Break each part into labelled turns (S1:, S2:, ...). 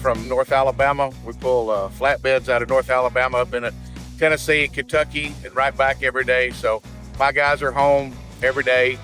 S1: from North Alabama. We pull flatbeds out of North Alabama up into Tennessee, Kentucky, and right back every day. So my guys are home every day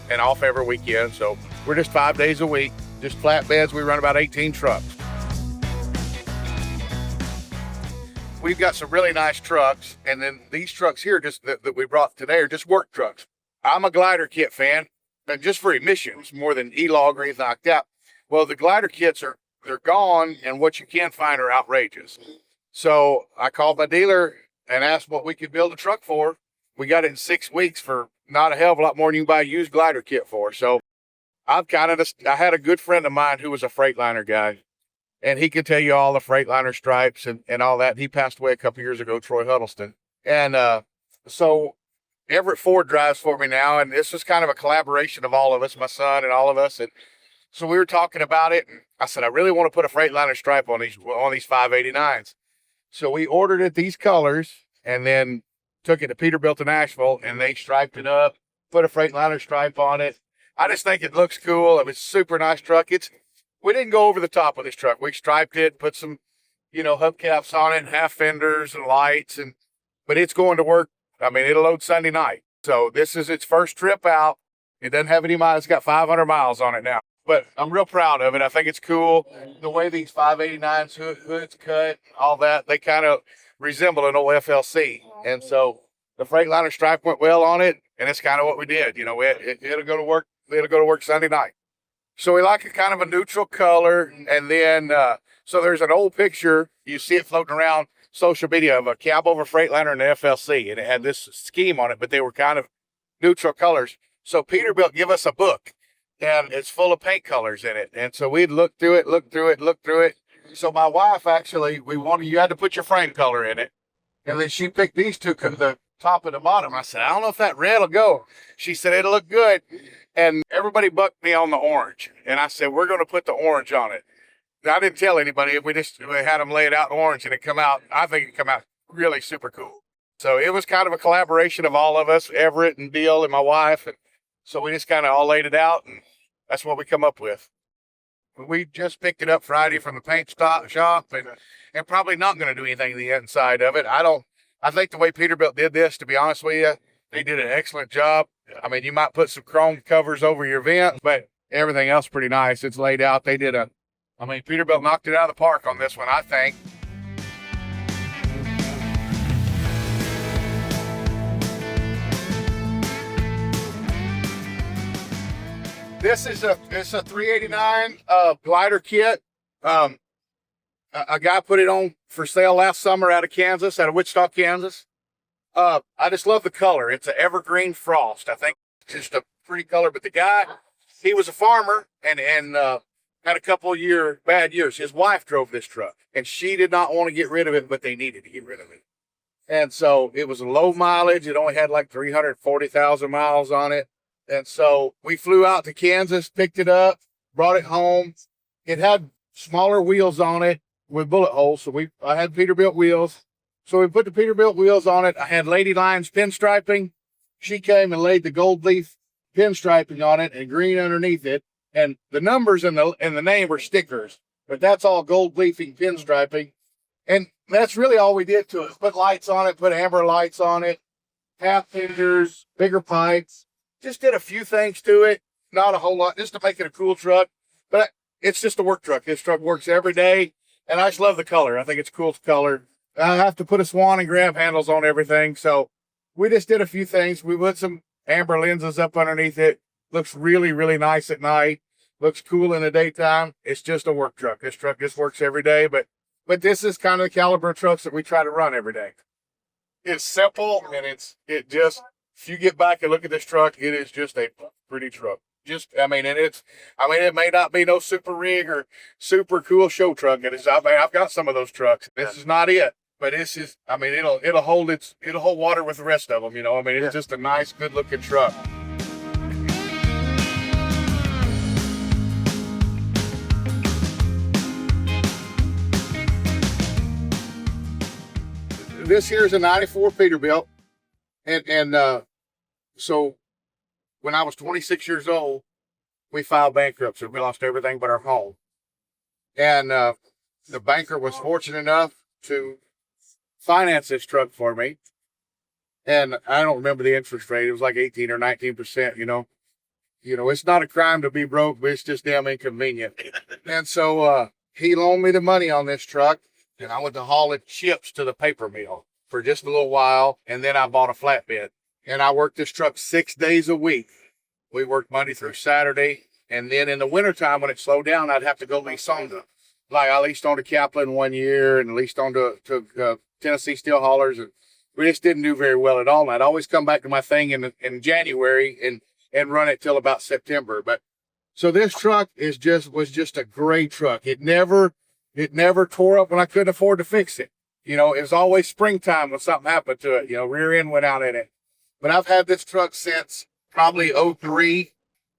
S1: and off every weekend. So we're just 5 days a week, just flatbeds. We run about 18 trucks. We've got some really nice trucks, and then these trucks here just that we brought today are just work trucks. I'm a glider kit fan, and just for emissions more than E-log or anything like that. Well, the glider kits they're gone, and what you can find are outrageous. So I called my dealer and asked what we could build a truck for. We got it in 6 weeks for not a hell of a lot more than you can buy a used glider kit for. So I had a good friend of mine who was a Freightliner guy, and he could tell you all the Freightliner stripes and all that. He passed away a couple years ago, Troy Huddleston. And so Everett Ford drives for me now, and this is kind of a collaboration of all of us, my son and all of us. And so we were talking about it, and I said, I really want to put a Freightliner stripe on these 589s. So we ordered it these colors, and then took it to Peterbilt in Nashville, and they striped it up, put a Freightliner stripe on it. I just think it looks cool. I mean, it's a super nice truck. We didn't go over the top with this truck. We striped it, put some, hubcaps on it, and half fenders and lights, but it's going to work. I mean, it'll load Sunday night. So this is its first trip out. It doesn't have any miles. It's got 500 miles on it now. But I'm real proud of it. I think it's cool. The way these 589s hoods cut, all that, they kind of resemble an old FLC. And so the Freightliner stripe went well on it, and it's kind of what we did. It'll go to work. It'll go to work Sunday night. So we like a kind of a neutral color. And then, so there's an old picture. You see it floating around social media of a cab over Freightliner and an FLC. And it had this scheme on it, but they were kind of neutral colors. So Peterbilt give us a book, and it's full of paint colors in it. And so we'd look through it. So my wife actually, you had to put your frame color in it. And then she picked these two, the top and the bottom. I said, I don't know if that red will go. She said, it'll look good. And everybody bucked me on the orange. And I said, we're going to put the orange on it. I didn't tell anybody. We had them lay it out in orange, and I think it come out really super cool. So it was kind of a collaboration of all of us, Everett and Bill and my wife. And so we just kind of all laid it out, and that's what we come up with. We just picked it up Friday from the paint shop, and probably not going to do anything to the inside of it. I think the way Peterbilt did this, to be honest with you, they did an excellent job. I mean, you might put some chrome covers over your vent, but everything else pretty nice. It's laid out. Peterbilt knocked it out of the park on this one, I think. This is a 389 glider kit. A guy put it on for sale last summer out of Wichita, Kansas. I just love the color. It's an evergreen frost. I think it's just a pretty color. But the guy, he was a farmer and had a couple of bad years. His wife drove this truck, and she did not want to get rid of it, but they needed to get rid of it. And so it was a low mileage. It only had like 340,000 miles on it. And so we flew out to Kansas, picked it up, brought it home. It had smaller wheels on it with bullet holes. So I had Peterbilt wheels. So we put the Peterbilt wheels on it. I had Lady Lion's pinstriping. She came and laid the gold leaf pinstriping on it and green underneath it. And the numbers in the name were stickers, but that's all gold leafing pinstriping. And that's really all we did to it. Put lights on it, put amber lights on it, half fenders, bigger pipes. Just did a few things to it. Not a whole lot, just to make it a cool truck. But it's just a work truck. This truck works every day. And I just love the color. I think it's a cool color. I have to put a swan and grab handles on everything. So we just did a few things. We put some amber lenses up underneath it. Looks really, really nice at night. Looks cool in the daytime. It's just a work truck. This truck just works every day. But this is kind of the caliber of trucks that we try to run every day. It's simple, and if you get back and look at this truck, it is just a pretty truck. It may not be no super rig or super cool show truck. I've got some of those trucks. This is not it, but this is, it'll hold water with the rest of them. It's just a nice, good looking truck. This here is a 94 Peterbilt. So when I was 26 years old, we filed bankruptcy. We lost everything but our home. And the banker was fortunate enough to finance this truck for me. And I don't remember the interest rate. It was like 18 or 19%, you know. It's not a crime to be broke, but it's just damn inconvenient. And so he loaned me the money on this truck, and I went to hauling chips to the paper mill for just a little while, and then I bought a flatbed. And I worked this truck 6 days a week. We worked Monday through Saturday, and then in the wintertime when it slowed down, I'd have to go lease on to. Like I leased on to Kaplan 1 year and leased on to Tennessee Steel Haulers, and we just didn't do very well at all. And I'd always come back to my thing in January and run it till about September. But so this truck was just a great truck. It never tore up when I couldn't afford to fix it. It was always springtime when something happened to it. Rear end went out in it. But I've had this truck since probably 03,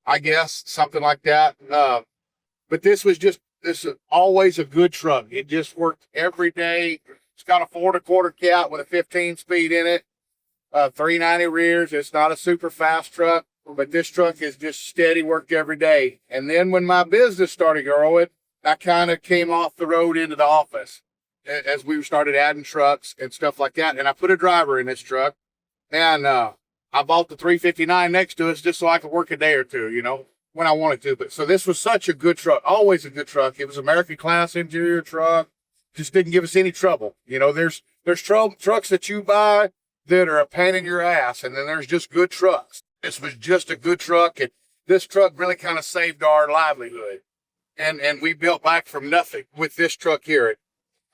S1: I guess, something like that. But this is always a good truck. It just worked every day. It's got a 4 1/4 cat with a 15-speed in it, 390 rears. It's not a super fast truck, but this truck is just steady, worked every day. And then when my business started growing, I kind of came off the road into the office as we started adding trucks and stuff like that. And I put a driver in this truck, and I bought the 359 next to us just so I could work a day or two, when I wanted to. But so this was such a good truck, always a good truck. It was American class interior truck. Just didn't give us any trouble. There's trucks that you buy that are a pain in your ass, and then there's just good trucks. This was just a good truck, and this truck really kind of saved our livelihood. And we built back from nothing with this truck here.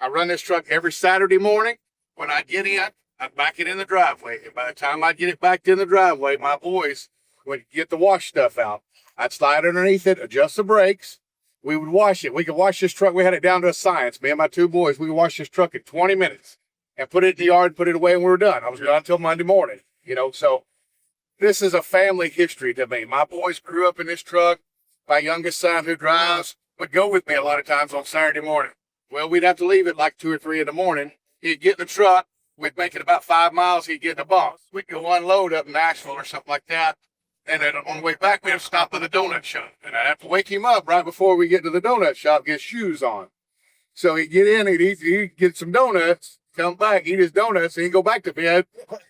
S1: I run this truck every Saturday morning. When I get in, I back it in the driveway. And by the time I get it back in the driveway, my boys would get the wash stuff out. I'd slide underneath it, adjust the brakes. We would wash it. We could wash this truck. We had it down to a science. Me and my two boys, we would wash this truck in 20 minutes and put it in the yard, put it away, and we were done. I was done until Monday morning, So this is a family history to me. My boys grew up in this truck. My youngest son, who drives, would go with me a lot of times on Saturday morning. Well, we'd have to leave at like 2 or 3 in the morning. He'd get in the truck. We'd make it about 5 miles. He'd get in the bus. We'd go unload up in Nashville or something like that. And then on the way back, we'd have to stop at the donut shop. And I'd have to wake him up right before we get to the donut shop, get shoes on. So he'd get in, he'd get some donuts, come back, eat his donuts, and he'd go back to bed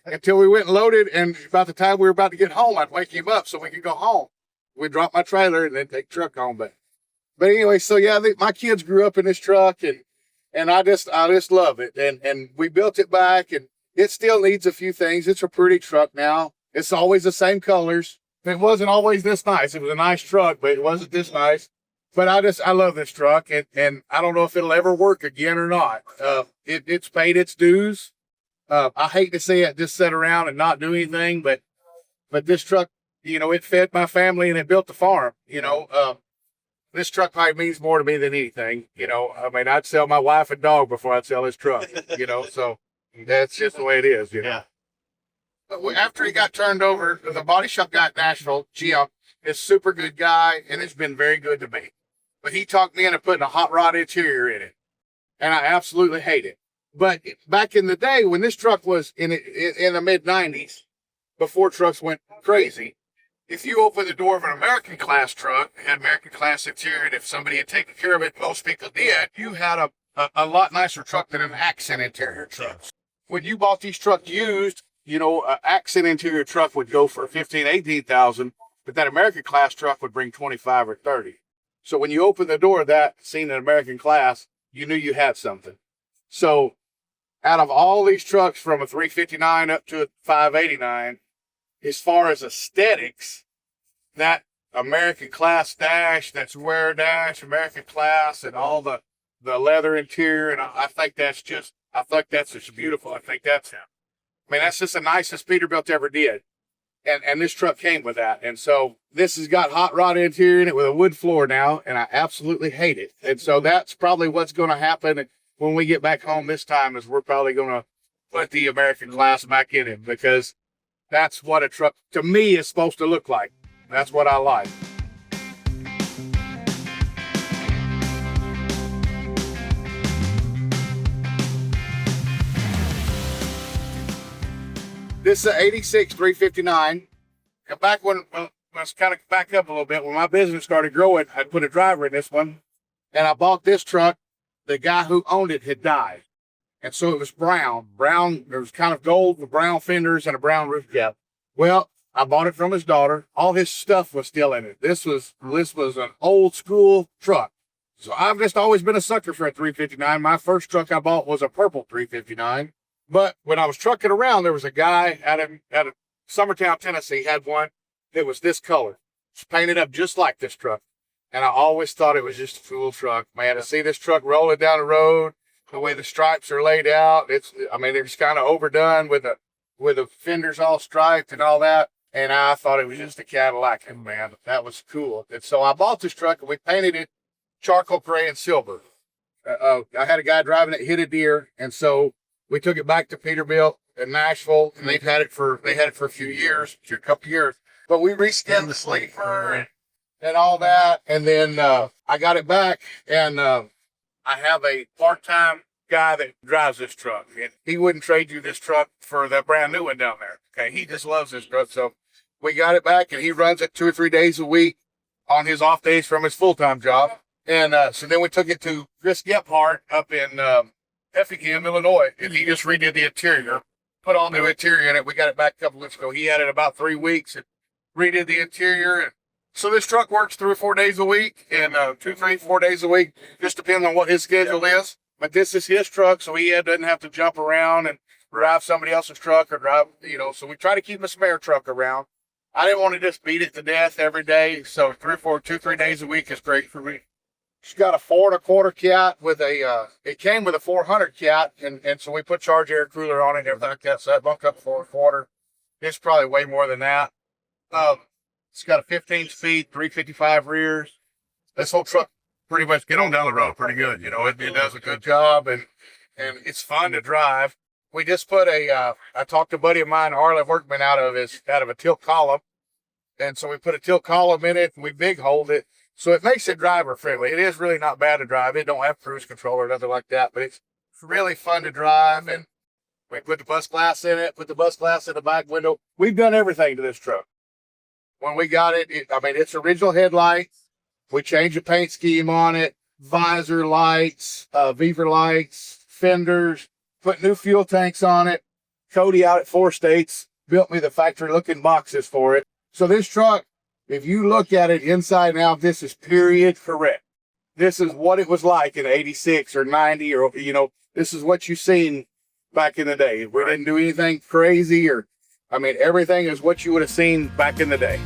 S1: until we went and loaded. And about the time we were about to get home, I'd wake him up so we could go home. We'd drop my trailer and then take the truck home back. But anyway, so yeah, my kids grew up in this truck, and I just love it. And we built it back, and it still needs a few things. It's a pretty truck now. It's always the same colors. It wasn't always this nice. It was a nice truck, but it wasn't this nice. But I love this truck, and I don't know if it'll ever work again or not. It's paid its dues. I hate to see it just sit around and not do anything, but this truck, it fed my family and it built the farm. This truck probably means more to me than anything. I'd sell my wife and dog before I'd sell this truck. So that's just the way it is. Yeah. After he got turned over, the body shop guy at Nashville, Jim, is a super good guy, and it's been very good to me. But he talked me into putting a hot rod interior in it, and I absolutely hate it. But back in the day when this truck was in the mid-90s, before trucks went crazy, if you open the door of an American class truck, it had American class interior, and if somebody had taken care of it, most people did, you had a lot nicer truck than an accent interior truck. When you bought these trucks used, an accent interior truck would go for $15,000, $18,000, but that American class truck would bring 25 or 30. So when you opened the door of that, seen an American class, you knew you had something. So out of all these trucks from a 359 up to a 589, as far as aesthetics, that American class dash, that square dash, American class, and all the leather interior, and I think that's just beautiful. I think that's just the nicest Peterbilt ever did. And this truck came with that. And so this has got hot rod interior in it with a wood floor now, and I absolutely hate it. And so that's probably what's going to happen when we get back home this time, is we're probably going to put the American class back in it, because that's what a truck, to me, is supposed to look like. That's what I like. This is an 86 359. Back when, let's kind of back up a little bit. When my business started growing, I put a driver in this one, and I bought this truck the guy who owned it had died. And so it was brown. There was kind of gold with brown fenders and a brown roof cap. Well, I bought it from his daughter. All his stuff was still in it. This was an old school truck. So I've just always been a sucker for a 359. My first truck I bought was a purple 359. But when I was trucking around, there was a guy out of Summertown, Tennessee, had one that was this color. It's painted up just like this truck. And I always thought it was just a cool truck. Man, to see this truck rolling down the road, the way the stripes are laid out, they're just kind of overdone with the fenders all striped and all that. And I thought it was just a Cadillac, and man, that was cool. And so I bought this truck, and we painted it charcoal gray and silver. I had a guy driving it, hit a deer, and so we took it back to Peterbilt in Nashville, and they had it for a few years, a couple years. But we reskinned the sleeper and all that, and then I got it back, and I have a part-time guy that drives this truck, and he wouldn't trade you this truck for that brand new one down there. Okay, he just loves this truck, so we got it back, and he runs it 2 or 3 days a week on his off days from his full-time job. And so then we took it to Chris Gephardt up in Effingham, Illinois, and he just redid the interior, put all new interior in it. We got it back a couple weeks ago. He had it about 3 weeks and redid the interior. And so this truck works 3 or 4 days a week, and 2, 3, 4 days a week, just depending on what his schedule is. But this is his truck, so he doesn't have to jump around and drive somebody else's truck or drive, so we try to keep a spare truck around. I didn't want to just beat it to death every day, so 2, 3 days a week is great for me. She's got a 4 1/4 cat with it came with a 400 cat, and so we put charge air cooler on it and everything like that, so that bumped up 4 1/4. It's probably way more than that. It's got a 15 speed, 355 rears. This whole truck pretty much get on down the road pretty good. It does a good job, and it's fun to drive. We just put I talked to a buddy of mine, Harley Workman, out of a tilt column. And so we put a tilt column in it, and we big holed it. So it makes it driver friendly. It is really not bad to drive. It don't have cruise control or nothing like that, but it's really fun to drive. And we put the bus glass in it, put the bus glass in the back window. We've done everything to this truck. When we got it, it's original headlights. We changed the paint scheme on it, visor lights, Viver lights, fenders, put new fuel tanks on it. Cody out at 4 States built me the factory looking boxes for it. So this truck, if you look at it inside and out, this is period correct. This is what it was like in 86 or 90 or, this is what you seen back in the day. We didn't do anything crazy everything is what you would have seen back in the day.